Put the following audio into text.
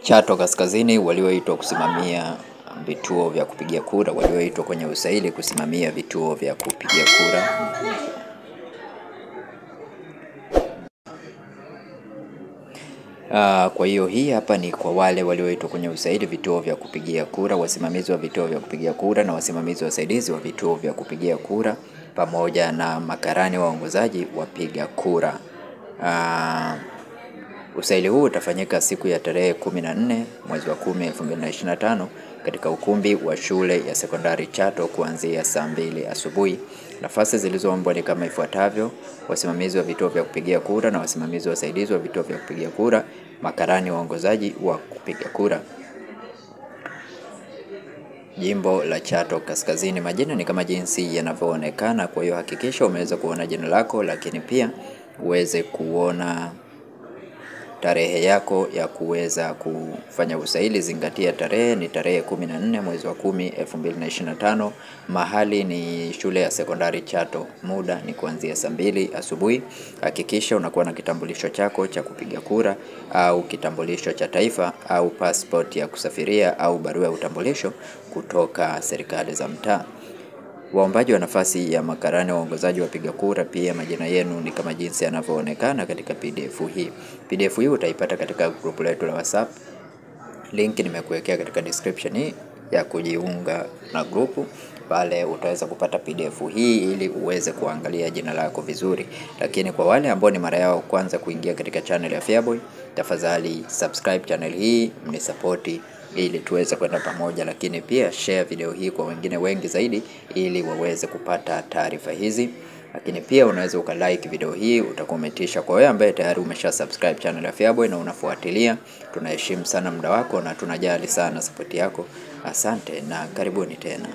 Chato Kaskazini walioitwa kusimamia vituo vya kupigia kura, walioitwa kwenye usaili kusimamia vituo vya kupigia kura. Kwa hiyo hii hapa ni kwa wale walioitwa kwenye usaili vituo vya kupigia kura, wasimamizi wa vituo vya kupigia kura na wasimamizi wasaidizi wa vituo vya kupigia kura pamoja na makarani waongozaji wapiga kura. Usaili huu utafanyika siku ya tarehe 14 mwezi wa 10 2025 katika ukumbi wa shule ya sekondari Chato kuanzia saa 2 asubuhi. Nafasi zilizoombwa ni kama ifuatavyo: wasimamizi wa vituo vya kupigia kura na wasimamizi wasaidizi wa vituo vya kupigia kura, makarani waongozaji wa kupiga kura. Jimbo la Chato Kaskazini. Majina ni kama jinsi yanavyoonekana, kwa hiyo hakikisha umeweza kuona jina lako, lakini pia uweze kuona tarehe yako ya kuweza kufanya usaili. Zingatia tarehe ni tarehe 14 mwezi wa 10 2025. Mahali ni shule ya sekondari Chato. Muda ni kuanzia saa 2 asubuhi. Hakikisha unakuwa na kitambulisho chako cha kupiga kura au kitambulisho cha taifa au passport ya kusafiria au barua ya utambulisho kutoka serikali za mtaa. Waombaji wa nafasi ya makarani waongozaji wapiga kura, pia majina yenu ni kama jinsi yanavyoonekana katika PDF hii. PDF hii utaipata katika group letu la WhatsApp. Link nimekuwekea katika description hii ya kujiunga na group. Pale utaweza kupata PDF hii ili uweze kuangalia jina lako vizuri. Lakini kwa wale ambao ni mara yao kwanza kuingia katika channel ya Feaboy, tafadhali subscribe channel hii, mnisapoti ili tuweze kwenda pamoja, lakini pia share video hii kwa wengine wengi zaidi ili waweze kupata taarifa hizi. Lakini pia unaweza ukalike video hii, utakomentisha. Kwa wewe ambaye tayari umesha subscribe channel ya Feaboy na unafuatilia, tunaheshimu sana muda wako na tunajali sana support yako. Asante na karibuni tena.